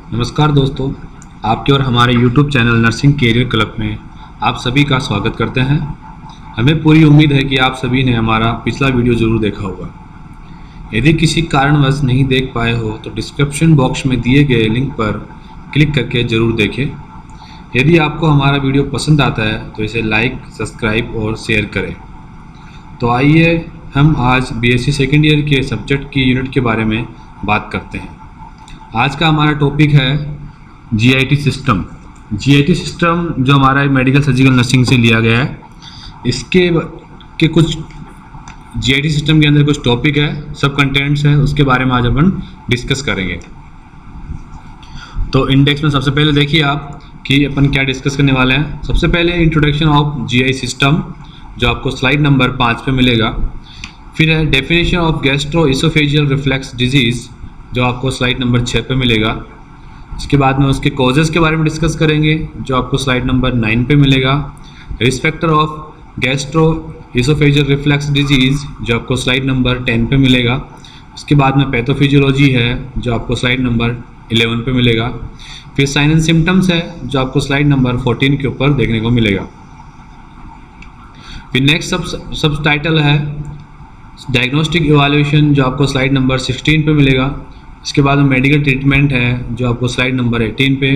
नमस्कार दोस्तों, आपके और हमारे YouTube channel nursing career club में आप सभी का स्वागत करते हैं। हमें पूरी उम्मीद है कि आप सभी ने हमारा पिछला वीडियो ज़रूर देखा होगा। यदि किसी कारणवश नहीं देख पाए हो तो डिस्क्रिप्शन बॉक्स में दिए गए लिंक पर क्लिक करके ज़रूर देखें। यदि आपको हमारा वीडियो पसंद आता है तो इसे लाइक, सब्सक्राइब और शेयर करें। तो आइए हम आज BSc सेकेंड ईयर के सब्जेक्ट की यूनिट के बारे में बात करते हैं। आज का हमारा टॉपिक है GIT सिस्टम। GIT सिस्टम जो हमारा मेडिकल सर्जिकल नर्सिंग से लिया गया है, इसके के कुछ GIT सिस्टम के अंदर कुछ टॉपिक है, सब कंटेंट्स है, उसके बारे में आज अपन डिस्कस करेंगे। तो इंडेक्स में सबसे पहले देखिए आप कि अपन क्या डिस्कस करने वाले हैं। सबसे पहले इंट्रोडक्शन ऑफ GI सिस्टम जो आपको स्लाइड नंबर 5 पे मिलेगा। फिर है definition of gastro-oesophageal reflex disease जो आपको स्लाइड नंबर 6 पे मिलेगा। इसके बाद में उसके कॉजेज़ के बारे में डिस्कस करेंगे जो आपको स्लाइड नंबर 9 पे मिलेगा। Risk factor of gastro-oesophageal reflex disease जो आपको स्लाइड नंबर 10 पे मिलेगा। उसके बाद में पैथोफिजियोलॉजी है जो आपको स्लाइड नंबर 11 पे मिलेगा। फिर साइन एंड सिम्टम्स है जो आपको स्लाइड नंबर 14 के ऊपर देखने को मिलेगा। फिर नेक्स्ट सब टाइटल है डायग्नोस्टिक इवैल्यूएशन जो आपको स्लाइड नंबर 16 पे मिलेगा। इसके बाद में मेडिकल ट्रीटमेंट है जो आपको स्लाइड नंबर 18 पे,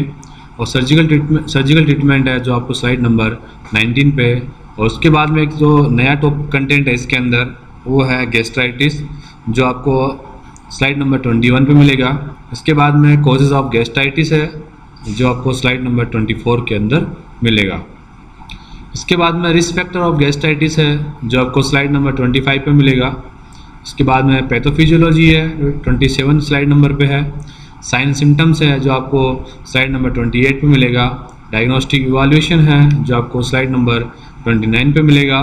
और सर्जिकल ट्रीटमेंट है जो आपको स्लाइड नंबर 19 पे। और उसके बाद में एक जो नया टॉप कंटेंट है इसके अंदर वो है गैस्ट्राइटिस जो आपको स्लाइड नंबर 21 पे मिलेगा। इसके बाद में कॉजेज़ ऑफ गैस्ट्राइटिस है जो आपको स्लाइड नंबर 24 के अंदर मिलेगा। इसके बाद में रिस्क फैक्टर ऑफ गैस्ट्राइटिस है जो आपको स्लाइड नंबर 25 पे मिलेगा। इसके बाद में पैथोफिजियोलॉजी है 27 स्लाइड नंबर पे है। साइन सिम्टम्स है जो आपको स्लाइड नंबर 28 पे मिलेगा। डायग्नोस्टिक इवैल्यूएशन है जो आपको स्लाइड नंबर 29 पे मिलेगा।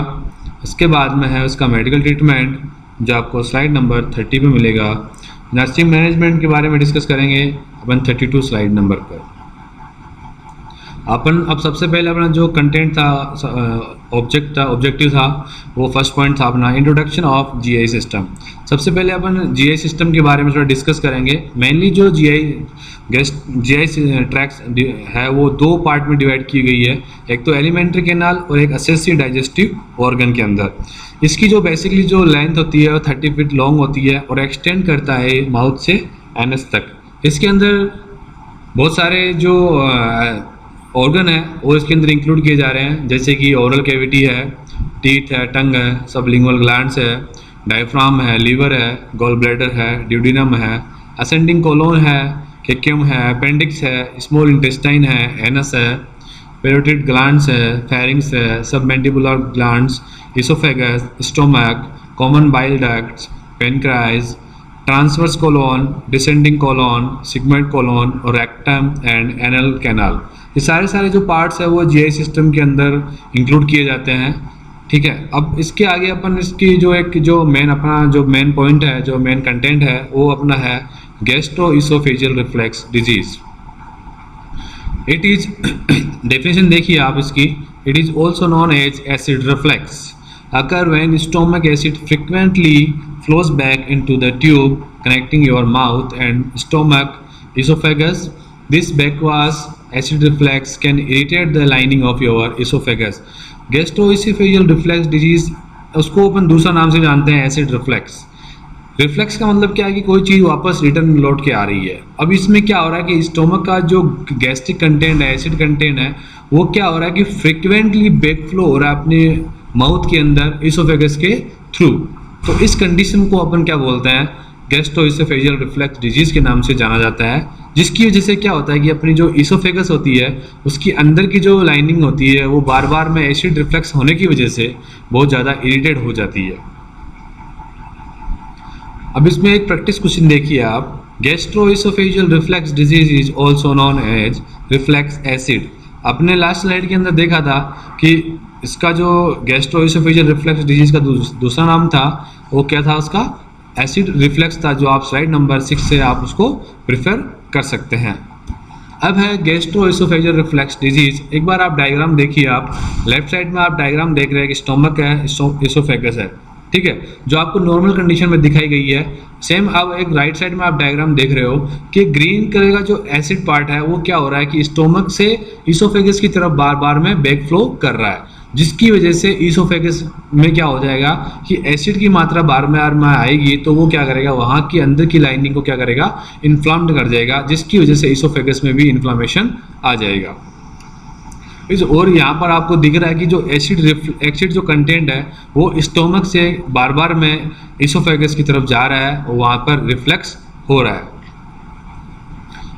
इसके बाद में है उसका मेडिकल ट्रीटमेंट जो आपको स्लाइड नंबर 30 पे मिलेगा। नर्सिंग मैनेजमेंट के बारे में डिस्कस करेंगे अपन 32 स्लाइड नंबर पर। अपन अब सबसे पहले अपना जो कंटेंट था, ऑब्जेक्टिव था, वो फर्स्ट पॉइंट था अपना इंट्रोडक्शन ऑफ GI सिस्टम। सबसे पहले अपन GI सिस्टम के बारे में थोड़ा डिस्कस करेंगे। मेनली जो GI ट्रैक्स है वो दो पार्ट में डिवाइड की गई है, एक तो एलिमेंट्री कैनाल और एक असेसिव डाइजेस्टिव ऑर्गन के अंदर। इसकी जो बेसिकली जो लेंथ होती है वो 30 फीट लॉन्ग होती है और एक्सटेंड करता है माउथ से एनस तक। इसके अंदर बहुत सारे जो ऑर्गन है वो इसके अंदर इंक्लूड किए जा रहे हैं, जैसे कि ओरल कैविटी है, टीथ है, टंग है, सबलिंगुअल ग्लैंड्स है, डायफ्राम है, लीवर है, गॉल ब्लैडर है, ड्यूडिनम है, असेंडिंग कोलोन है, केक्यूम है, अपेंडिक्स है, स्मॉल इंटेस्टाइन है, एनस है, पेरोटिड ग्लैंड्स है, फेरिंग्स है, submandibular glands, oesophagus, stomach, common bile ducts, pancreas, transverse colon, descending colon, sigmoid colon और रेक्टम एंड एनल कैनाल। ये सारे जो पार्ट्स है वो GI सिस्टम के अंदर इंक्लूड किए जाते हैं। ठीक है, अब इसके आगे अपन इसकी जो मेन पॉइंट है, जो मेन कंटेंट है वो अपना है gastroesophageal reflux disease. It is definition देखिए आप इसकी। It is also known as acid reflux occur when stomach acid frequently flows back into the tube connecting your mouth and stomach esophagus. This backwash acid reflux can irritate the lining of your esophagus. Gastroesophageal reflux disease उसको अपन दूसरा नाम से जानते हैं acid reflex. Reflex का मतलब क्या है कि कोई चीज़ वापस रिटर्न लौट के आ रही है। अब इसमें क्या हो रहा है कि स्टोमक का जो गैस्ट्रिक कंटेंट है, एसिड कंटेंट है, वो क्या हो रहा है कि फ्रिक्वेंटली बैक फ्लो हो रहा है अपने माउथ के अंदर इसोफेगस के थ्रू। तो इस कंडीशन को अपन क्या बोलते हैं, गैस्ट्रोइसोफेजियल रिफ्लेक्स डिजीज के नाम से जाना जाता है, जिसकी वजह से क्या होता है कि अपनी जो इसोफेगस होती है उसकी अंदर की जो लाइनिंग होती है वो बार बार में एसिड रिफ्लेक्स होने की वजह से बहुत ज़्यादा इरिटेट हो जाती है। अब इसमें एक प्रैक्टिस क्वेश्चन देखिए आप। Gastroesophageal reflux disease is also known as reflux acid. अपने लास्ट स्लाइड के अंदर देखा था कि इसका जो गैस्ट्रोइसोफेजियल रिफ्लेक्स डिजीज का दूसरा नाम था वो क्या था, उसका एसिड रिफ्लेक्स था, जो आप स्लाइड नंबर 6 से आप उसको प्रिफर कर सकते हैं। अब है गैस्ट्रोइसोफेजियल रिफ्लेक्स डिजीज। एक बार आप डायग्राम देखिए। आप लेफ्ट साइड में आप डायग्राम देख रहे हैं कि स्टोमक है, इसोफेगस है। ठीक है, जो आपको नॉर्मल कंडीशन में दिखाई गई है। सेम अब एक राइट साइड में आप डायग्राम देख रहे हो कि ग्रीन कलर का जो एसिड पार्ट है वो क्या हो रहा है कि स्टोमक से इसोफेगस की तरफ बार बार में बैक फ्लो कर रहा है, जिसकी वजह से इसोफेगस में क्या हो जाएगा कि एसिड की मात्रा बार बार में आएगी, तो वो क्या करेगा, वहाँ की अंदर की लाइनिंग को क्या करेगा, इन्फ्लाम्ड कर जाएगा, जिसकी वजह से इसोफेगस में भी इन्फ्लामेशन आ जाएगा। और यहाँ पर आपको दिख रहा है कि जो एसिड जो कंटेंट है वो स्टोमक से बार बार में इसोफेगस की तरफ जा रहा है और वहाँ पर रिफ्लेक्स हो रहा है।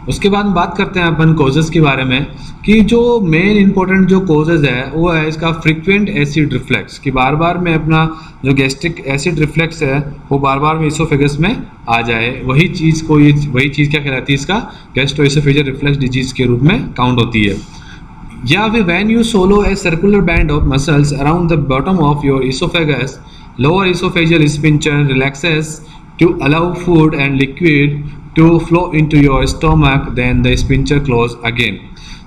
उसके बाद बात करते हैं अपन कॉजेज़ के बारे में कि जो मेन इंपॉर्टेंट जो कॉजेज़ है वो है इसका फ्रीक्वेंट एसिड रिफ्लेक्स, कि बार बार में अपना जो गैस्ट्रिक एसिड रिफ्लेक्स है वो बार बार में इसोफेगस में आ जाए। वही चीज़ क्या कहलाती है, इसका गैस्ट्रोइसोफेजियल रिफ्लेक्स डिजीज के रूप में काउंट होती है। या फिर when you swallow a circular band of muscles around the bottom of your esophagus, lower esophageal sphincter relaxes to allow food and liquid to flow into your stomach, then the sphincter close again।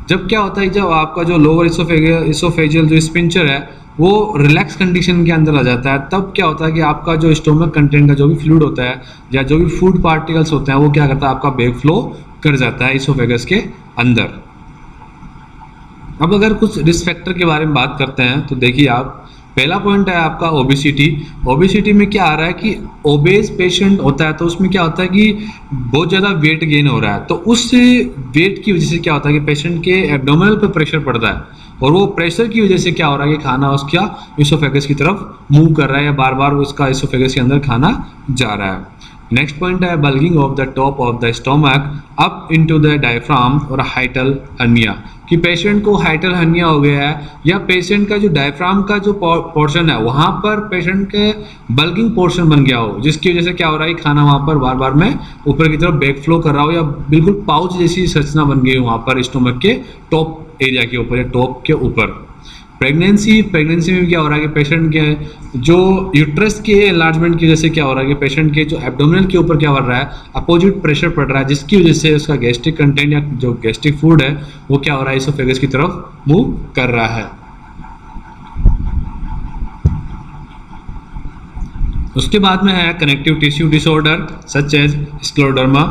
जब क्या होता है, जब आपका जो lower oesophageal जो sphincter है वो रिलैक्स कंडीशन के अंदर आ जाता है, तब क्या होता है कि आपका जो स्टोमक कंटेंट का जो भी फ्लूइड होता है या जो भी फूड पार्टिकल्स होते हैं वो क्या करता है, आपका बैक फ्लो कर जाता है इसोफेगस के अंदर। अब अगर कुछ रिस्क फैक्टर के बारे में बात करते हैं तो देखिए आप, पहला पॉइंट है आपका ओबेसिटी। ओबेसिटी में क्या आ रहा है कि ओबेस पेशेंट होता है तो उसमें क्या होता है कि बहुत ज़्यादा वेट गेन हो रहा है, तो उस वेट की वजह से क्या होता है कि पेशेंट के एब्डोमिनल पे प्रेशर पड़ता है, और वो प्रेशर की वजह से क्या हो रहा है कि खाना उसका इसोफेगस की तरफ मूव कर रहा है या बार बार उसका इसोफेगस के अंदर खाना जा रहा है। नेक्स्ट पॉइंट है bulging of the top of the stomach up into the diaphragm और हाइटल हर्निया, कि पेशेंट को हाइटल हर्निया हो गया है या पेशेंट का जो डायफ्राम का जो पोर्शन है वहाँ पर पेशेंट के बल्गिंग पोर्शन बन गया हो, जिसकी वजह से क्या हो रहा है, खाना वहाँ पर बार बार में ऊपर की तरफ बैक फ्लो कर रहा हो या बिल्कुल पाउच जैसी संरचना बन गई हो वहाँ पर स्टोमक के टॉप एरिया के ऊपर या टॉप के ऊपर। प्रेगनेंसी में क्या हो रहा है कि पेशेंट के जो यूट्रस के एनलार्जमेंट की वजह से क्या हो रहा है कि पेशेंट के जो एब्डोमिनल के ऊपर क्या बढ़ रहा है, अपोजिट प्रेशर पड़ रहा है, जिसकी वजह से उसका गैस्ट्रिक कंटेंट या जो गैस्ट्रिक फूड है वो क्या हो रहा है, इसोफेगस की तरफ मूव कर रहा है। उसके बाद में है connective tissue disorder such as scleroderma.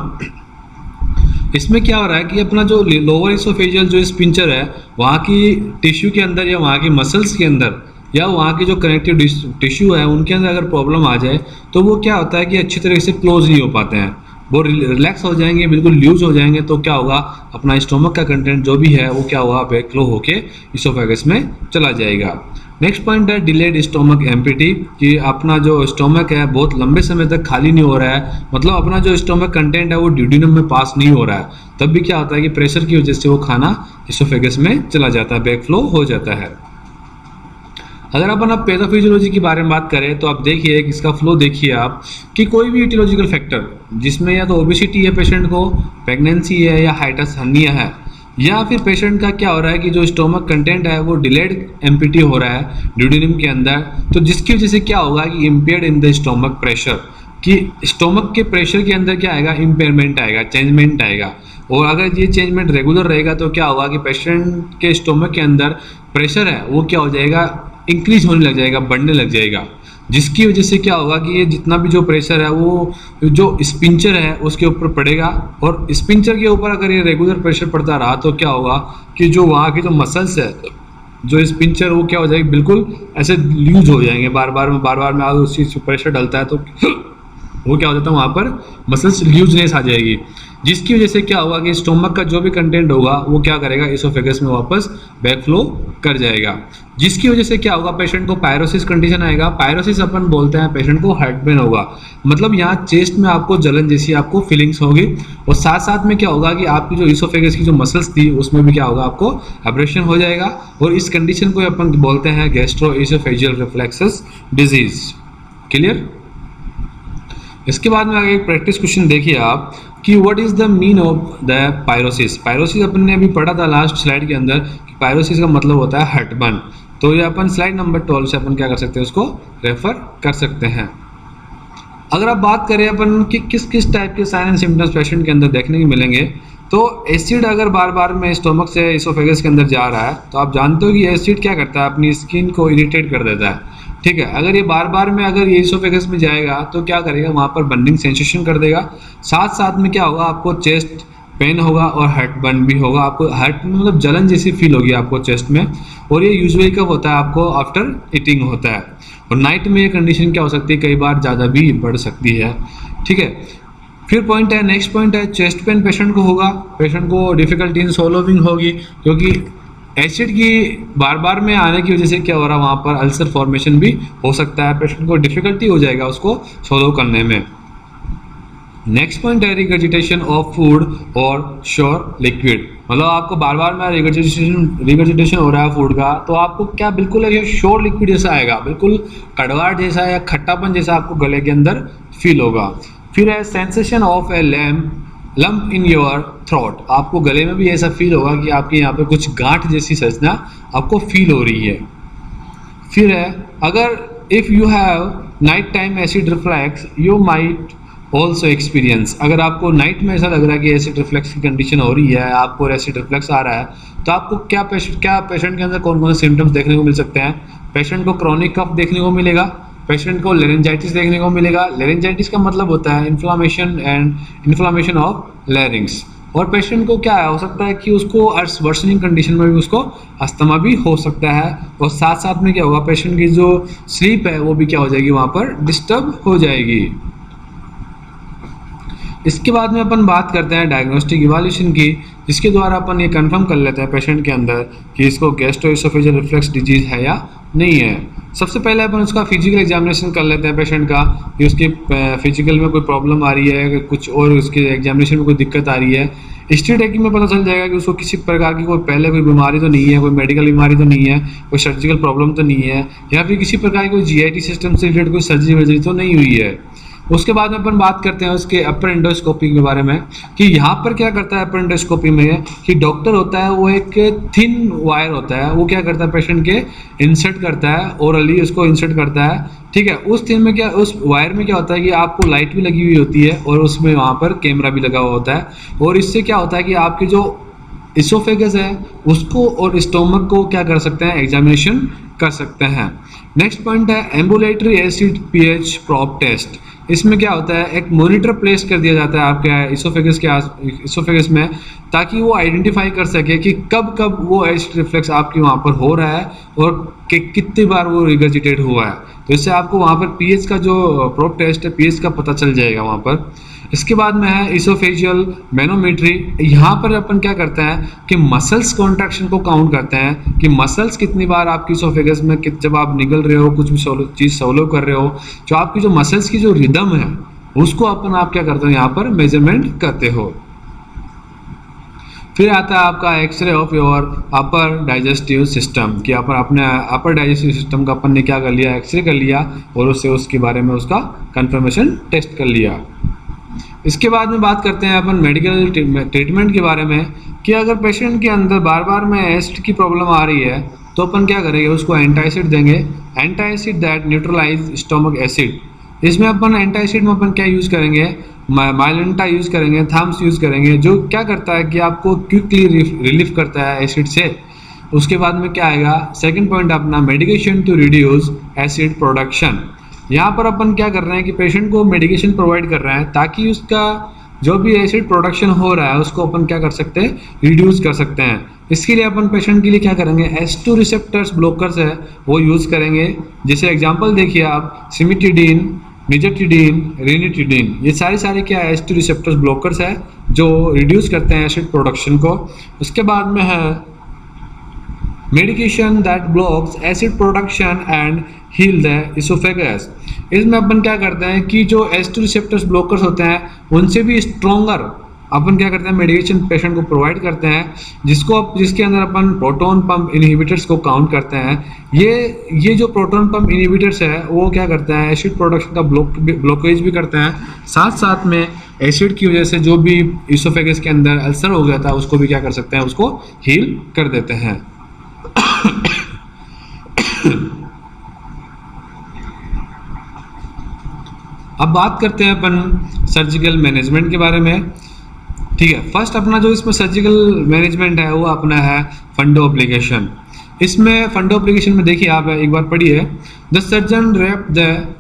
इसमें क्या हो रहा है कि अपना जो लोअर इसोफेजियल जो स्पिंचर है वहाँ की टिश्यू के अंदर या वहाँ की मसल्स के अंदर या वहाँ की जो कनेक्टिव टिश्यू है उनके अंदर अगर प्रॉब्लम आ जाए तो वो क्या होता है कि अच्छी तरह से क्लोज नहीं हो पाते हैं, वो रिलैक्स हो जाएंगे, बिल्कुल लूज हो जाएंगे, तो क्या होगा, अपना स्टोमक का कंटेंट जो भी है वो क्या होगा, बैक फ्लो होके इसोफेगस में चला जाएगा। नेक्स्ट पॉइंट है डिलेड स्टोमक एम्पिटी, कि अपना जो स्टोमक है बहुत लंबे समय तक खाली नहीं हो रहा है, मतलब अपना जो स्टोमक कंटेंट है वो ड्यूडेनम में पास नहीं हो रहा है, तब भी क्या होता है कि प्रेशर की वजह से वो खाना इसोफेगस में चला जाता है, बैक फ्लो हो जाता है। अगर अपन अब पैथोफिजियोलॉजी के बारे में बात करें तो आप देखिए इसका फ्लो देखिए आप, कि कोई भी इटियोलॉजिकल फैक्टर जिसमें या तो ओबेसिटी है पेशेंट को, प्रेगनेंसी है या हाइटस हर्निया है, या फिर पेशेंट का क्या हो रहा है कि जो स्टोमक कंटेंट है वो डिलेड एम्पिटी हो रहा है ड्यूडेनम के अंदर, तो जिसकी वजह से क्या होगा कि impaired in the stomach pressure, कि स्टोमक के प्रेशर के अंदर क्या आएगा, इम्पेयरमेंट आएगा, चेंजमेंट आएगा। और अगर ये चेंजमेंट रेगुलर रहेगा तो क्या होगा कि पेशेंट के स्टोमक के अंदर प्रेशर है वो क्या हो जाएगा, इंक्रीज होने लग जाएगा, बढ़ने लग जाएगा, जिसकी वजह से क्या होगा कि ये जितना भी जो प्रेशर है वो जो स्पिंचर है उसके ऊपर पड़ेगा, और स्पिंचर के ऊपर अगर ये रेगुलर प्रेशर पड़ता रहा तो क्या होगा कि जो वहाँ की जो मसल्स है जो स्पिंचर वो क्या हो जाएगी, बिल्कुल ऐसे लूज हो जाएंगे, बार बार में अगर उस चीज़ पर प्रेशर डलता है तो वो क्या हो जाता है, वहाँ पर मसल्स लूजनेस आ जाएगी, जिसकी वजह से क्या होगा कि स्टोमक का जो भी कंटेंट होगा वो क्या करेगा, इसोफेगस में वापस बैक फ्लो कर जाएगा, जिसकी वजह से क्या होगा, पेशेंट को पायरोसिस कंडीशन आएगा। पायरोसिस अपन बोलते हैं पेशेंट को हार्ट पेन होगा, मतलब यहाँ चेस्ट में आपको जलन जैसी आपको फीलिंग्स होगी, और साथ साथ में क्या होगा कि आपकी जो इसोफेगस की जो मसल्स थी उसमें भी क्या होगा, आपको एब्रेशन हो जाएगा, और इस कंडीशन को अपन बोलते हैं गैस्ट्रोइसोफेजियल रिफ्लेक्सेस डिजीज। क्लियर। इसके बाद में आगे एक प्रैक्टिस क्वेश्चन देखिए आप कि what is the mean of the pyrosis. Pyrosis अपन ने अभी पढ़ा था लास्ट स्लाइड के अंदर कि पायरोसिस का मतलब होता है हर्टबर्न, तो ये अपन स्लाइड नंबर 12 से अपन क्या कर सकते हैं, उसको रेफर कर सकते हैं। अगर आप बात करें अपन कि किस किस टाइप के साइन एंड सिम्टम्स पेशेंट के अंदर देखने को मिलेंगे, तो एसिड अगर बार बार में स्टोमक से इसोफेगस के अंदर जा रहा है तो आप जानते हो कि एसिड क्या करता है, अपनी स्किन को इरिटेट कर देता है, ठीक है। अगर ये बार बार में अगर ये इसोफेगस में जाएगा तो क्या करेगा, वहाँ पर बर्निंग सेंसेशन कर देगा। साथ साथ में क्या होगा, आपको चेस्ट पेन होगा और हार्ट बर्न भी होगा। आपको हार्ट में मतलब जलन जैसी फील होगी आपको चेस्ट में। और ये यूजुअली कब होता है, आपको आफ्टर ईटिंग होता है। और नाइट में ये कंडीशन क्या हो सकती है, कई बार ज़्यादा भी बढ़ सकती है। ठीक है। फिर पॉइंट है, नेक्स्ट पॉइंट है चेस्ट पेन पेशेंट को होगा। पेशेंट को डिफिकल्टी इन सोलोविंग होगी, क्योंकि एसिड की बार बार में आने की वजह से क्या हो रहा है, वहाँ पर अल्सर फॉर्मेशन भी हो सकता है। पेशेंट को डिफिकल्टी हो जाएगा उसको सोलो करने में। नेक्स्ट पॉइंट है रिगर्जिटेशन ऑफ फूड और श्योर लिक्विड। मतलब आपको बार बार में रिगर्जिटेशन हो रहा है फूड का, तो आपको क्या बिल्कुल श्योर लिक्विड जैसा आएगा, बिल्कुल कड़वाहट जैसा या खट्टापन जैसा आपको गले के अंदर फील होगा। फिर है sensation of a lump in your throat. आपको गले में भी ऐसा फील होगा कि आपके यहाँ पे कुछ गांठ जैसी संरचना आपको फील हो रही है। फिर है, अगर if you have night time acid reflex you might also experience. अगर आपको नाइट में ऐसा लग रहा है कि एसिड रिफ्लेक्स की कंडीशन हो रही है, आपको एसिड रिफ्लेक्स आ रहा है, तो आपको क्या पेशेंट के अंदर कौन कौन से सिम्टम्स देखने को मिल सकते हैं। पेशेंट को क्रॉनिक कफ देखने को मिलेगा, पेशेंट को लेरेंजाइटिस देखने को मिलेगा। लेरेंजाइटिस का मतलब होता है इन्फ्लामेशन ऑफ लैरिंग्स। और पेशेंट को क्या हो सकता है कि उसको वर्सनिंग कंडीशन में भी उसको अस्थमा भी हो सकता है। और साथ साथ में क्या होगा, पेशेंट की जो स्लीप है वो भी क्या हो जाएगी, वहाँ पर डिस्टर्ब हो जाएगी। इसके बाद में अपन बात करते हैं डायग्नोस्टिक इवैल्यूएशन की, जिसके द्वारा अपन ये कंफर्म कर लेते हैं पेशेंट के अंदर कि इसको गैस्ट्रोएसोफेजियल रिफ्लक्स डिजीज है या नहीं है। सबसे पहले अपन उसका फिजिकल एग्जामिनेशन कर लेते हैं पेशेंट का, कि उसके फिजिकल में कोई प्रॉब्लम आ रही है, कुछ और उसके एग्जामिनेशन में कोई दिक्कत आ रही है। हिस्ट्री टेकिंग में पता चल जाएगा कि उसको किसी प्रकार की कोई पहले कोई बीमारी तो नहीं है, कोई मेडिकल बीमारी तो नहीं है, कोई सर्जिकल प्रॉब्लम तो नहीं है, या फिर किसी प्रकार की कोई जीआईटी सिस्टम से रिलेटेड कोई सर्जरी तो नहीं हुई है। उसके बाद में अपन बात करते हैं उसके अपर एंडोस्कोपी के बारे में, कि यहाँ पर क्या करता है अपर एंडोस्कोपी में, कि डॉक्टर होता है वो एक थिन वायर होता है, वो क्या करता है पेशेंट के इंसर्ट करता है, ओरली उसको इंसर्ट करता है। ठीक है। उस थिन में क्या, उस वायर में क्या होता है कि आपको लाइट भी लगी हुई होती है और उसमें वहाँ पर कैमरा भी लगा हुआ होता है। और इससे क्या होता है कि आपके जो इसोफेगस है उसको और स्टोमक को क्या कर सकते हैं, एग्जामिनेशन कर सकते हैं। नेक्स्ट पॉइंट है ambulatory acid pH probe test. इसमें क्या होता है, एक मॉनिटर प्लेस कर दिया जाता है आपके इसोफेगस में, ताकि वो आइडेंटिफाई कर सके कि कब कब वो एसिड रिफ्लेक्स आपके वहाँ पर हो रहा है और कि कितनी बार वो रिगर्जिटेट हुआ है। तो इससे आपको वहाँ पर पीएच का जो प्रोब टेस्ट है पीएच का पता चल जाएगा वहाँ पर। इसके बाद में है इसोफेजियल मैनोमेट्री। यहाँ पर अपन क्या करते हैं कि मसल्स कॉन्ट्रैक्शन को काउंट करते हैं, कि मसल्स कितनी बार आपकी इसोफेगस में जब आप निगल रहे हो, कुछ भी चीज़ सोलो कर रहे हो, जो आपकी जो मसल्स की जो रिदम है उसको अपन आप क्या करते हो, यहाँ पर मेजरमेंट करते हो। फिर आता है आपका X ray of your upper digestive system, कि अपने अपर डाइजेस्टिव सिस्टम का अपन ने क्या कर लिया, एक्सरे कर लिया और उससे उसके बारे में उसका कंफर्मेशन टेस्ट कर लिया। इसके बाद में बात करते हैं अपन मेडिकल ट्रीटमेंट के बारे में, कि अगर पेशेंट के अंदर बार बार में एसिड की प्रॉब्लम आ रही है तो अपन क्या करेंगे, उसको एंटासिड देंगे, antacid that neutralize stomach acid. इसमें अपन एंटासिड में अपन क्या यूज़ करेंगे, माइलेंटा यूज़ करेंगे, थम्स यूज़ करेंगे, जो क्या करता है कि आपको क्विकली रिलीफ करता है एसिड से। उसके बाद में क्या आएगा, सेकेंड पॉइंट अपना medication to reduce acid production. यहाँ पर अपन क्या कर रहे हैं कि पेशेंट को मेडिकेशन प्रोवाइड कर रहे हैं ताकि उसका जो भी एसिड प्रोडक्शन हो रहा है उसको अपन क्या कर सकते हैं, रिड्यूस कर सकते हैं। इसके लिए अपन पेशेंट के लिए क्या करेंगे, H2 रिसेप्टर्स ब्लॉकर्स है वो यूज़ करेंगे। जैसे एग्जांपल देखिए आप, सिमिटिडीन, निजटिडीन, रेनिटिडीन, ये सारे क्या है, H2 रिसेप्टर्स ब्लॉकर्स है जो रिड्यूस करते हैं एसिड प्रोडक्शन को। उसके बाद में है medication that blocks acid production and heal the esophagus. इसमें अपन क्या करते हैं कि जो H2 रिसेप्टर्स ब्लॉकर्स होते हैं उनसे भी स्ट्रॉन्गर अपन क्या करते हैं मेडिकेशन पेशेंट को प्रोवाइड करते हैं, जिसके अंदर अपन प्रोटॉन पंप इनहिबिटर्स को काउंट करते हैं। ये जो प्रोटॉन पंप इनहिबिटर्स है वो क्या करते हैं, एसिड प्रोडक्शन का ब्लॉकेज भी करते हैं। साथ साथ में एसिड की वजह से जो भी इसोफेगस के अंदर अल्सर हो गया था उसको भी क्या कर सकते हैं, उसको हील कर देते हैं। अब बात करते हैं अपन सर्जिकल मैनेजमेंट के बारे में। ठीक है, फर्स्ट अपना जो इसमें सर्जिकल मैनेजमेंट है वो अपना है फंडो एप्लीकेशन। इसमें फंडो एप्लीकेशन में देखिए आप एक बार पढ़िए, the surgeon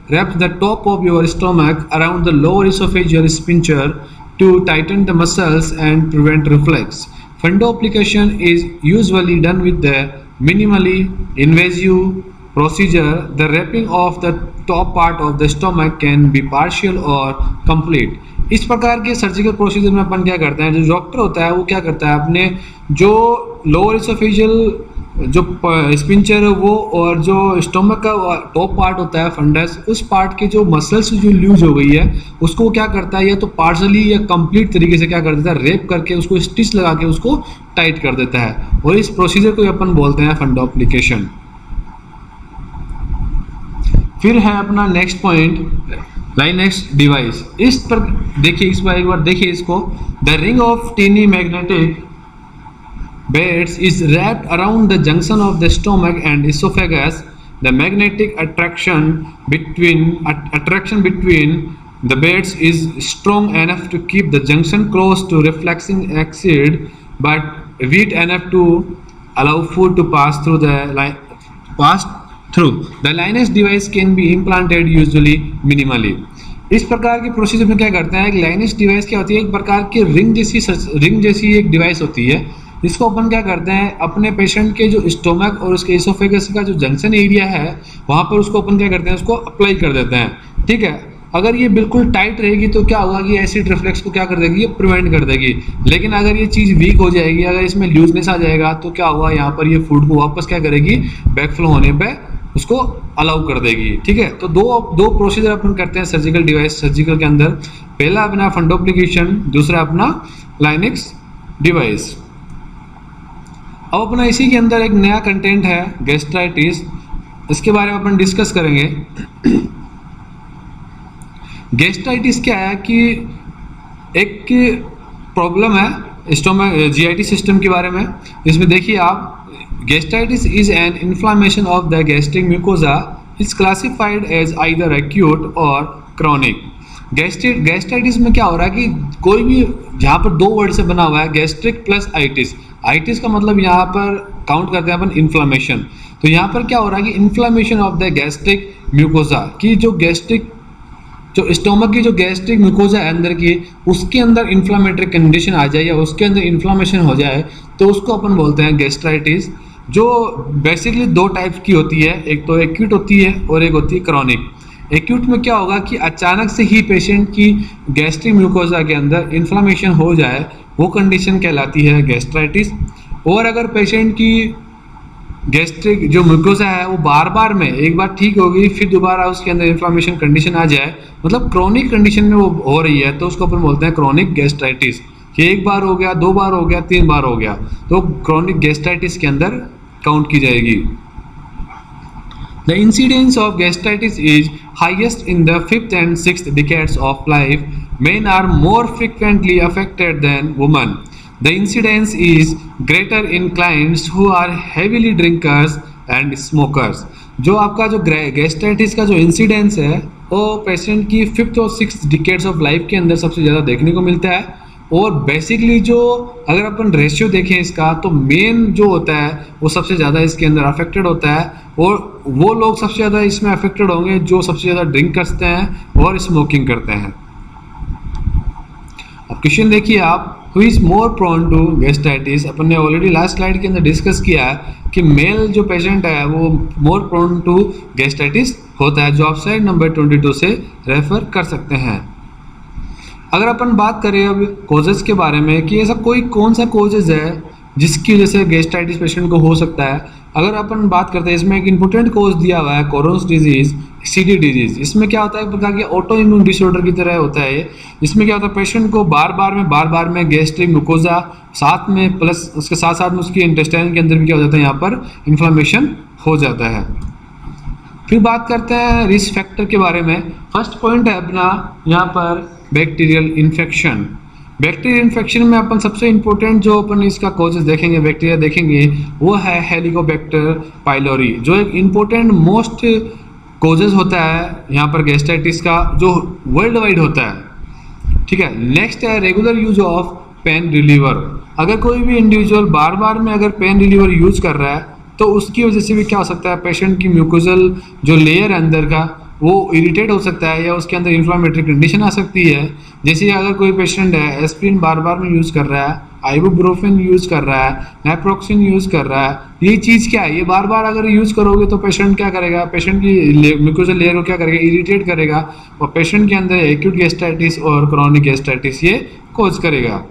wraps the top of your stomach around the lower esophageal sphincter to tighten the muscles and prevent reflux. Fundoplication is usually done with the minimally invasive procedure. The wrapping of the top part of the stomach can be partial or complete. इस प्रकार के surgical procedure में अपन क्या करते हैं, जो doctor होता है वो क्या करता है, अपने जो लोअर इसोफेजियल जो स्पिंचर है वो और जो स्टोमक का टॉप पार्ट होता है फंडस, उस पार्ट के जो मसल्स जो लूज हो गई है उसको क्या करता है, या तो पार्शली या कंप्लीट तरीके से क्या कर देता है, रेप करके उसको स्टिच लगा के उसको टाइट कर देता है, और इस प्रोसीजर को अपन बोलते हैं फंडोप्लिकेशन। फिर है अपना नेक्स्ट पॉइंट, लाइनेक्स डिवाइस। इस पर देखिए, इस बार एक बार देखिए इसको, the ring of tiny magnetic beads is wrapped around the junction of the stomach and esophagus. The magnetic attraction between the beads is strong enough to keep the junction close to refluxing acid, but weak enough to allow food to pass through. The Linex device can be implanted usually minimally. इस प्रकार के procedure में क्या करते हैं, एक Linux device क्या होती है, एक प्रकार की रिंग जैसी एक डिवाइस होती है, इसको अपन क्या करते हैं, अपने पेशेंट के जो स्टोमक और उसके इसोफेगस का जो जंक्शन एरिया है वहाँ पर उसको अपन क्या करते हैं, उसको अप्लाई कर देते हैं। ठीक है, अगर ये बिल्कुल टाइट रहेगी तो क्या होगा कि एसिड रिफ्लेक्स को क्या कर देगी, ये प्रिवेंट कर देगी। लेकिन अगर ये चीज़ वीक हो जाएगी, अगर इसमें लूजनेस आ जाएगा तो क्या होगा, यहाँ पर ये फूड को वापस क्या करेगी, बैकफ्लो होने पे उसको अलाउ कर देगी। ठीक है, तो दो प्रोसीजर अपन करते हैं सर्जिकल डिवाइस, सर्जिकल के अंदर, पहला अपना फंडोप्लिकेशन, दूसरा अपना लाइनेक्स डिवाइस। अब अपना इसी के अंदर एक नया कंटेंट है गैस्ट्राइटिस, इसके बारे में अपन डिस्कस करेंगे। गैस्ट्राइटिस क्या है कि एक प्रॉब्लम है स्टोमक जीआईटी सिस्टम के बारे में। इसमें देखिए आप, gastritis is an inflammation of the gastric mucosa, is classified as either acute और क्रॉनिक। गैस्ट्राइटिस में क्या हो रहा है कि कोई भी, जहाँ पर दो वर्ड से बना हुआ है गैस्ट्रिक प्लस आइटिस, आइटिस का मतलब यहाँ पर काउंट करते हैं अपन इन्फ्लामेशन, तो यहाँ पर क्या हो रहा है कि inflammation of the gastric mucosa की जो स्टोमक की जो गैस्ट्रिक म्यूकोजा है अंदर की, उसके अंदर इन्फ्लामेटरी कंडीशन आ जाए या उसके अंदर इन्फ्लामेशन हो जाए तो उसको अपन बोलते हैं गैस्ट्राइटिस, जो बेसिकली दो टाइप की होती है, एक तो एक्यूट होती है और एक होती है क्रॉनिक। एक्यूट में क्या होगा कि अचानक से ही पेशेंट की गैस्ट्रिक म्यूकोजा के अंदर इन्फ्लामेशन हो जाए, वो कंडीशन कहलाती है गैस्ट्राइटिस। और अगर पेशेंट की गैस्ट्रिक जो म्यूकोजा है वो बार बार में, एक बार ठीक होगी फिर दोबारा उसके अंदर इन्फ्लामेशन कंडीशन आ जाए, मतलब क्रॉनिक कंडीशन में वो हो रही है, तो उसको अपन बोलते हैं क्रॉनिक गैस्ट्राइटिस, कि एक बार हो गया, दो बार हो गया, तीन बार हो गया, तो क्रॉनिक गैस्ट्राइटिस के अंदर काउंट की जाएगी। The incidence of gastritis is highest in the 5th and 6th decades of life. Men are more frequently affected than women. The incidence is greater in clients who are heavily drinkers and smokers. जो आपका जो gastritis का जो incidence है वो patient की 5th और 6th decades of life के अंदर सबसे ज़्यादा देखने को मिलता है। और बेसिकली जो अगर अपन रेशियो देखें इसका, तो मेन जो होता है वो सबसे ज़्यादा इसके अंदर अफेक्टेड होता है, और वो लोग सबसे ज़्यादा इसमें अफेक्टेड होंगे जो सबसे ज़्यादा ड्रिंक करते हैं और स्मोकिंग करते हैं। अब क्वेश्चन देखिए आप, who is more prone to gastritis. अपन ने ऑलरेडी लास्ट स्लाइड के अंदर डिस्कस किया है कि मेल जो पेशेंट है वो मोर प्रोन टू गैस्ट्राइटिस होता है, जो आप स्लाइड नंबर 22 से रेफर कर सकते हैं। अगर अपन बात करें अब कोजेस के बारे में कि ऐसा कौन सा कोजेस है जिसकी वजह से गैस्ट्राइटिस पेशेंट को हो सकता है, अगर अपन बात करते हैं इसमें एक इंपॉर्टेंट कोज दिया हुआ है क्रोन्स डिजीज, सीडी डिजीज। इसमें क्या होता है, एक प्रकार की ऑटो इम्यून डिसऑर्डर की तरह होता है ये। इसमें क्या होता है, पेशेंट को बार बार में गैस्ट्रिक म्यूकोजा साथ में, प्लस उसके साथ साथ में उसकी इंटेस्टाइन के अंदर भी क्या हो जाता है, यहाँ पर इन्फ्लामेशन हो जाता है। फिर बात करते हैं रिस्क फैक्टर के बारे में। फर्स्ट पॉइंट है अपना यहाँ पर बैक्टीरियल इन्फेक्शन। बैक्टीरियल इन्फेक्शन में अपन सबसे इंपॉर्टेंट जो अपन इसका कोजेस देखेंगे, बैक्टीरिया देखेंगे, वो है हेलिकोबैक्टर पाइलोरी, जो एक इम्पोर्टेंट मोस्ट कोजेस होता है यहाँ पर गैस्ट्राइटिस का, जो वर्ल्ड वाइड होता है। ठीक है, नेक्स्ट है regular use of pain reliever. अगर कोई भी इंडिविजुअल बार बार में अगर पेन रिलीवर यूज कर रहा है तो उसकी वजह से भी क्या हो सकता है, पेशेंट की म्यूकोजल जो लेयर है अंदर का वो इरिटेट हो सकता है या उसके अंदर इन्फ्लामेटरी कंडीशन आ सकती है। जैसे अगर कोई पेशेंट है एस्पिरिन बार बार में यूज़ कर रहा है, आइबुप्रोफेन यूज़ कर रहा है, नेप्रोक्सिन यूज़ कर रहा है, ये चीज़ क्या है, ये बार बार अगर यूज़ करोगे तो पेशेंट क्या करेगा, पेशेंट की म्यूकोजल लेयर को क्या करेगा, इरिटेट करेगा और पेशेंट के अंदर एक्यूट गैस्ट्राइटिस और क्रॉनिक गैस्ट्राइटिस ये कॉज करेगा।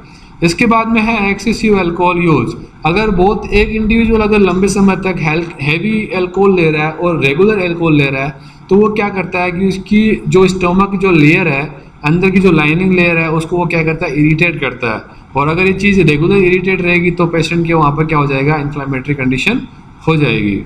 इसके बाद में है एक्सेसिव अल्कोहल यूज। अगर बहुत एक इंडिविजुअल अगर लंबे समय तक हैवी अल्कोहल ले रहा है और रेगुलर अल्कोहल ले रहा है तो वो क्या करता है कि उसकी जो स्टोमक की जो लेयर है, अंदर की जो लाइनिंग लेयर है, उसको वो क्या करता है, इरिटेट करता है। और अगर ये चीज़ रेगुलर इरिटेट रहेगी तो पेशेंट के वहाँ पर क्या हो जाएगा, इन्फ्लेमेटरी कंडीशन हो जाएगी।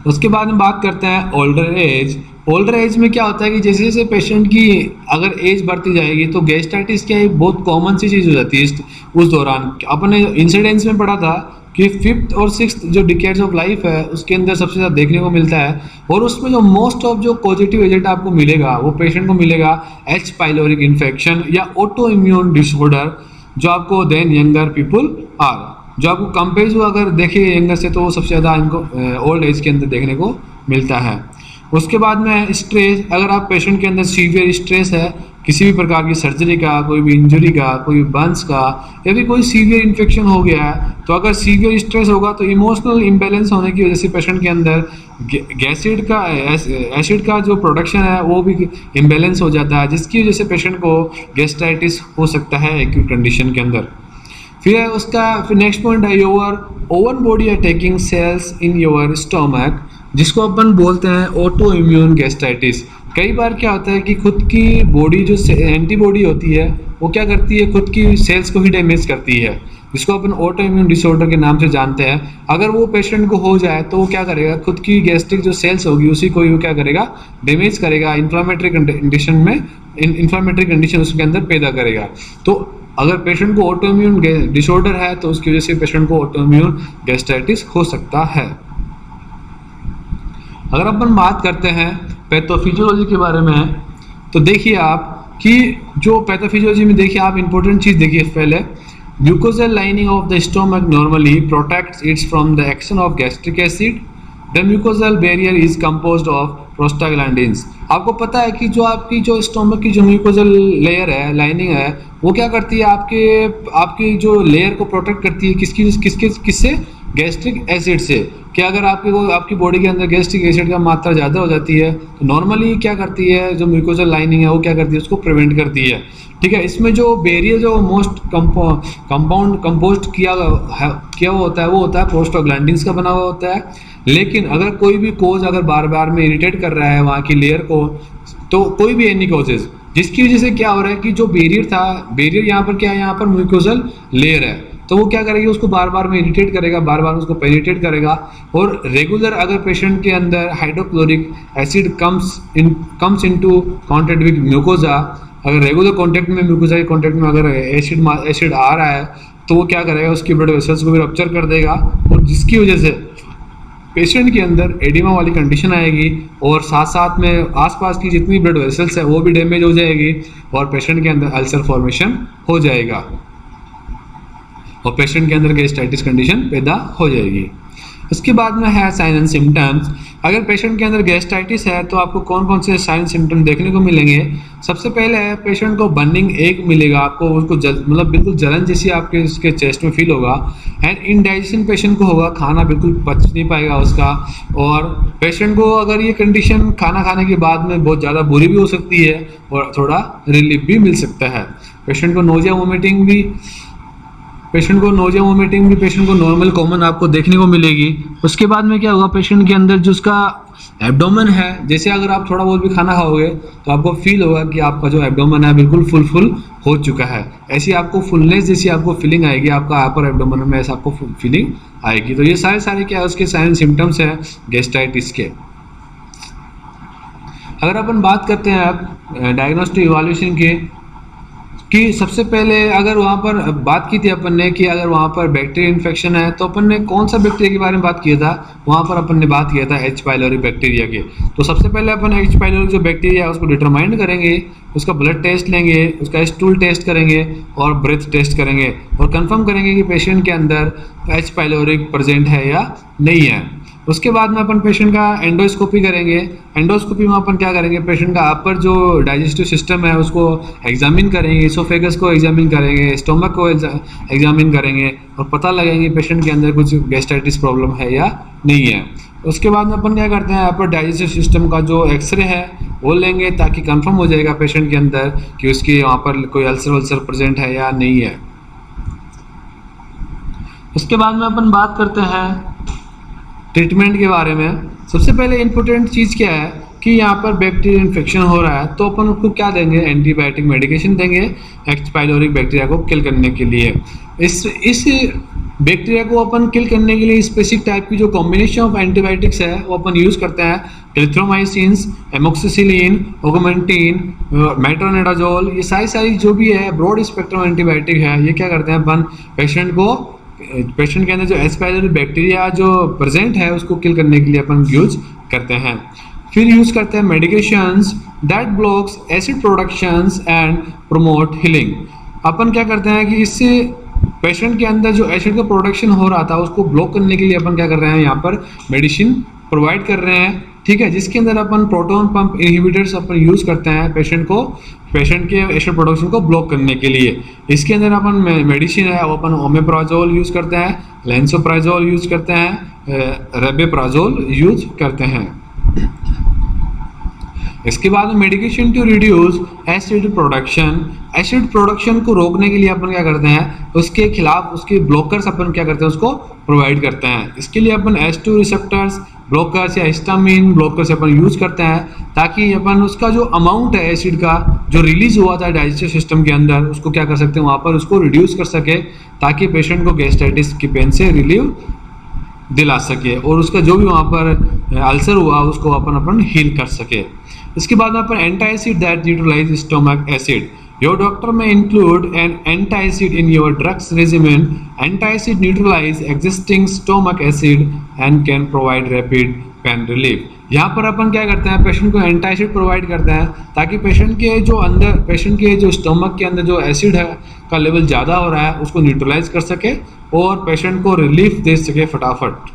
उसके बाद में बात करते हैं ओल्डर एज। ओल्डर एज में क्या होता है कि जैसे जैसे पेशेंट की अगर एज बढ़ती जाएगी तो गैस्ट्राइटिस क्या है, बहुत कॉमन सी चीज़ हो जाती है उस दौरान। अपने इंसिडेंस में पढ़ा था कि 5th और 6th जो डिकेड्स ऑफ लाइफ है उसके अंदर सबसे ज़्यादा देखने को मिलता है। और उसमें जो मोस्ट ऑफ जो पॉजिटिव एजेंट आपको मिलेगा वो पेशेंट को मिलेगा एच पाइलोरिक इन्फेक्शन या ऑटो इम्यून डिसऑर्डर, जो आपको देन यंगर पीपल आर, जो आपको कंपेयर अगर देखिए यंगर से तो वो सबसे ज़्यादा इनको ओल्ड एज के अंदर देखने को मिलता है। उसके बाद में स्ट्रेस, अगर आप पेशेंट के अंदर सीवियर स्ट्रेस है किसी भी प्रकार की सर्जरी का, कोई भी इंजरी का, कोई बर्न्स का या फिर कोई सीवियर इन्फेक्शन हो गया है, तो अगर सीवियर स्ट्रेस होगा तो इमोशनल इम्बैलेंस होने की वजह से पेशेंट के अंदर एसिड का जो प्रोडक्शन है वो भी इम्बैलेंस हो जाता है, जिसकी वजह से पेशेंट को गैस्ट्राइटिस हो सकता है एक्यूट कंडीशन के अंदर। फिर नेक्स्ट पॉइंट है your own body attacking cells in your stomach, जिसको अपन बोलते हैं ऑटो इम्यून गैस्ट्राइटिस। कई बार क्या होता है कि खुद की बॉडी जो एंटीबॉडी होती है वो क्या करती है, खुद की सेल्स को ही डैमेज करती है, जिसको अपन ऑटो इम्यून डिसऑर्डर के नाम से जानते हैं। अगर वो पेशेंट को हो जाए तो वो क्या करेगा, खुद की गैस्ट्रिक जो सेल्स होगी उसी को वो क्या करेगा, डैमेज करेगा, इन्फ्लामेटरी कंडीशन में इन्फ्लामेटरी कंडीशन उसके अंदर पैदा करेगा। तो अगर पेशेंट को ऑटो इम्यून डिसऑर्डर है तो उसकी वजह से पेशेंट को ऑटो इम्यून गैस्ट्राइटिस हो सकता है। अगर अपन बात करते हैं पैथोफिजियोलॉजी के बारे में, तो देखिए आप कि जो पैथोफिजियोलॉजी में देखिए आप इंपॉर्टेंट चीज़ देखिए पहले, mucosal lining of the stomach normally protects it's from the action of gastric acid. The mucosal barrier is composed of prostaglandins. आपको पता है कि जो आपकी जो स्टोमक की जो म्यूकोजल लेयर है, लाइनिंग है, वो क्या करती है, आपकी जो लेयर को प्रोटेक्ट करती है किससे, गैस्ट्रिक एसिड से। कि अगर आपकी बॉडी के अंदर गैस्ट्रिक एसिड का मात्रा ज़्यादा हो जाती है तो नॉर्मली क्या करती है, जो म्यूकोजल लाइनिंग है वो क्या करती है, उसको प्रिवेंट करती है। ठीक है, इसमें जो बैरियर जो मोस्ट कंपोस्ट किया हुआ होता है वो होता है प्रोस्टाग्लैंडिन्स का बना हुआ होता है। लेकिन अगर कोई भी कोज अगर बार बार में इरिटेट कर रहा है वहाँ की लेयर को, तो कोई भी एनी कोजेज जिसकी वजह से क्या हो रहा है कि जो बैरियर यहाँ पर क्या है, यहाँ पर म्यूकोजल लेयर है, तो वो क्या करेगी, उसको बार बार में इरिटेट करेगा, बार बार उसको पेनिट्रेट करेगा। और रेगुलर अगर पेशेंट के अंदर hydrochloric acid comes into contact with mucosa, अगर रेगुलर कांटेक्ट में म्यूकोजा के कांटेक्ट में अगर एसिड आ रहा है तो वो क्या करेगा, उसकी ब्लड वेसल्स को भी रप्चर कर देगा और जिसकी वजह से पेशेंट के अंदर एडिमा वाली कंडीशन आएगी और साथ साथ में आसपास की जितनी ब्लड वेसल्स है वो भी डैमेज हो जाएगी और पेशेंट के अंदर अल्सर फॉर्मेशन हो जाएगा और पेशेंट के अंदर गैस्ट्राइटिस कंडीशन पैदा हो जाएगी। उसके बाद में है साइन एंड सिम्टम्स। अगर पेशेंट के अंदर गैस्ट्राइटिस है तो आपको कौन कौन से साइन सिम्टम देखने को मिलेंगे। सबसे पहले है पेशेंट को बर्निंग एक मिलेगा, आपको उसको मतलब बिल्कुल जलन जैसी आपके उसके चेस्ट में फील होगा। एंड इनडाइजेशन पेशेंट को होगा, खाना बिल्कुल पच नहीं पाएगा उसका। और पेशेंट को अगर ये कंडीशन खाना खाने के बाद में बहुत ज़्यादा बुरी भी हो सकती है और थोड़ा रिलीफ भी मिल सकता है। पेशेंट को नोजिया वोमिटिंग भी पेशेंट को नॉर्मल कॉमन आपको देखने को मिलेगी। उसके बाद में क्या होगा, पेशेंट के अंदर जो उसका एब्डोमेन है, जैसे अगर आप थोड़ा बहुत भी खाना खाओगे तो आपको फील होगा कि आपका जो एब्डोमेन है बिल्कुल फुल हो चुका है। ऐसी आपको फुलनेस जैसी आपको फीलिंग आएगी, आपका अपर एब्डोमेन में ऐसा आपको फीलिंग आएगी। तो ये सारे क्या है उसके साइन सिम्टम्स हैं गैस्ट्राइटिस के। अगर अपन बात करते हैं आप डायग्नोस्टिक इवैल्यूएशन कि सबसे पहले अगर वहाँ पर बात की थी अपन ने कि अगर वहाँ पर बैक्टीरियल इन्फेक्शन है तो अपन ने कौन सा बैक्टीरिया के बारे में बात किया था, वहाँ पर अपन ने बात किया था एच पाइलोरी बैक्टीरिया के। तो सबसे पहले अपन एच पाइलोरी जो बैक्टीरिया है उसको डिटरमाइन करेंगे, उसका ब्लड टेस्ट लेंगे, उसका स्टूल टेस्ट करेंगे और ब्रेथ टेस्ट करेंगे और कंफर्म करेंगे कि पेशेंट के अंदर एच पाइलोरी प्रेजेंट है या नहीं है। उसके बाद में अपन पेशेंट का एंडोस्कोपी करेंगे। एंडोस्कोपी में अपन क्या करेंगे, पेशेंट का अपर जो डाइजेस्टिव सिस्टम है उसको एग्जामिन करेंगे, इसोफेगस को एग्जामिन करेंगे, स्टोमक को एग्जामिन करेंगे और पता लगाएंगे पेशेंट के अंदर कुछ गैस्ट्राइटिस प्रॉब्लम है या नहीं है। उसके बाद में अपन क्या करते हैं, अपर डाइजेस्टिव सिस्टम का जो एक्सरे है वो लेंगे ताकि कंफर्म हो जाएगा पेशेंट के अंदर कि उसकी वहाँ पर कोई अल्सर वल्सर प्रेजेंट है या नहीं है। उसके बाद में अपन बात करते हैं ट्रीटमेंट के बारे में। सबसे पहले इम्पोर्टेंट चीज़ क्या है कि यहाँ पर बैक्टीरियल इन्फेक्शन हो रहा है तो अपन उसको क्या देंगे, एंटीबायोटिक मेडिकेशन देंगे एच पाइलोरी बैक्टीरिया को किल करने के लिए। इस बैक्टीरिया को अपन किल करने के लिए स्पेसिफिक टाइप की जो कॉम्बिनेशन ऑफ एंटीबायोटिक्स है वो अपन यूज़ करते हैं, क्लिथ्रोमाइसिन्स, एमोक्सिसिलिन, ऑगमेंटिन, मेट्रोनिडाजोल, ये सारी जो भी है ब्रॉड स्पेक्ट्रम एंटीबायोटिक है। ये क्या करते हैं अपन पेशेंट के अंदर जो एच पाइलोरी बैक्टीरिया जो प्रेजेंट है उसको किल करने के लिए अपन यूज करते हैं। फिर यूज करते हैं medications that blocks acid productions and promote healing. अपन क्या करते हैं कि इससे पेशेंट के अंदर जो एसिड का प्रोडक्शन हो रहा था उसको ब्लॉक करने के लिए अपन क्या कर रहे हैं, यहाँ पर मेडिसिन प्रोवाइड कर रहे हैं, ठीक है, जिसके अंदर अपन प्रोटॉन पंप इनहिबिटर्स अपन यूज करते हैं पेशेंट के एसिड प्रोडक्शन को ब्लॉक करने के लिए। इसके अंदर अपन मेडिसिन है वो अपन ओमेप्राजोल यूज करते हैं, लेंसोप्राजोल यूज करते हैं, रेबेप्राजोल यूज करते हैं। इसके बाद medication to reduce acid production को रोकने के लिए अपन क्या करते हैं, उसके खिलाफ उसके ब्लॉकर्स अपन क्या करते हैं उसको प्रोवाइड करते हैं। इसके लिए अपन H2 रिसेप्टर्स ब्लॉकर्स या हिस्टामिन ब्लॉकर्स अपन यूज करते हैं ताकि अपन उसका जो अमाउंट है एसिड का जो रिलीज हुआ था डाइजेस्टिव सिस्टम के अंदर उसको क्या कर सकते हैं, वहाँ पर उसको रिड्यूस कर सके ताकि पेशेंट को गैस्ट्राइटिस की पेन से रिलीव दिला सके और उसका जो भी वहाँ पर अल्सर हुआ उसको अपन हील कर सके। इसके बाद अपन antacid that neutralize stomach acid. Your doctor may include an antacid in your drugs regimen. Antacid neutralize existing stomach acid and can provide rapid pain relief. यहाँ पर अपन क्या करते हैं, पेशेंट को एंटाइसिड प्रोवाइड करते हैं ताकि पेशेंट के जो स्टोमक के अंदर जो एसिड है का लेवल ज़्यादा हो रहा है उसको न्यूट्रलाइज कर सके और पेशेंट को रिलीफ दे सके फटाफट।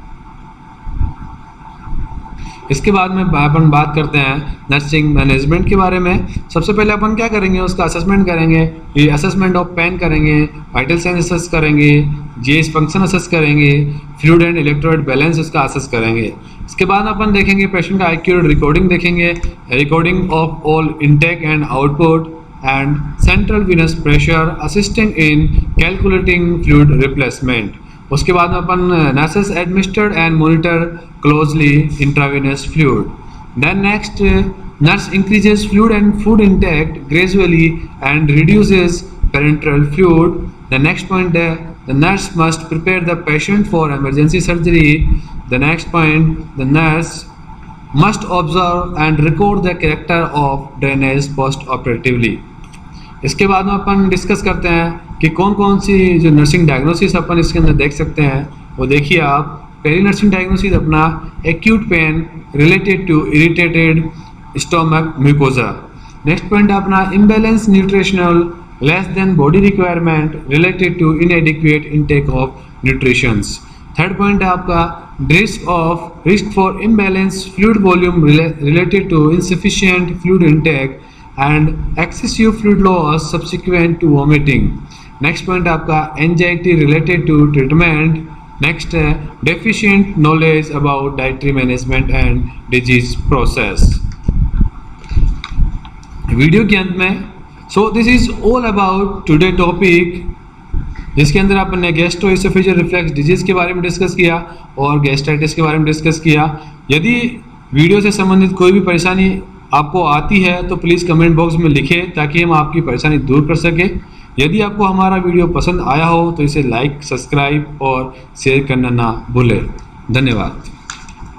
इसके बाद में अपन बात करते हैं नर्सिंग मैनेजमेंट के बारे में। सबसे पहले अपन क्या करेंगे, उसका असेसमेंट करेंगे, ये असेसमेंट ऑफ पेन करेंगे, वाइटल साइन असेस करेंगे, जीएस फंक्शन असेस करेंगे, फ्लूइड एंड इलेक्ट्रोलाइट बैलेंस उसका असेस करेंगे। इसके बाद अपन देखेंगे पेशेंट का एक्यूरेट रिकॉर्डिंग देखेंगे, recording of all intake and output and central venous pressure assisting in calculating fluid replacement. उसके बाद में अपन nurses administered and monitor closely intravenous fluid. Then next nurse increases fluid and food intake gradually and reduces parenteral fluid. The next point है the nurse must prepare the patient for emergency surgery. The next point the nurse must observe and record the character of drainage post operatively. इसके बाद में अपन discuss करते हैं कि कौन कौन सी जो नर्सिंग डायग्नोसिस अपन इसके अंदर देख सकते हैं। वो देखिए आप, पहली नर्सिंग डायग्नोसिस अपना acute pain related to irritated stomach mucosa. Next point अपना imbalance nutritional less than body requirement related to inadequate intake of nutritions. Third point है आपका risk for imbalance fluid volume related to insufficient fluid intake and excessive fluid loss subsequent to vomiting. Next point आपका anxiety related to treatment. Next है deficient knowledge about dietary management and disease process. Video के अंत में this is all about today topic जिसके अंदर अपन ने gastro-oesophageal reflux disease के बारे में डिस्कस किया और गैस्ट्राइटिस के बारे में डिस्कस किया। यदि वीडियो से संबंधित कोई भी परेशानी आपको आती है तो प्लीज़ कमेंट बॉक्स में लिखें ताकि हम आपकी परेशानी दूर कर सकें। यदि आपको हमारा वीडियो पसंद आया हो तो इसे लाइक, सब्सक्राइब और शेयर करना ना भूलें। धन्यवाद।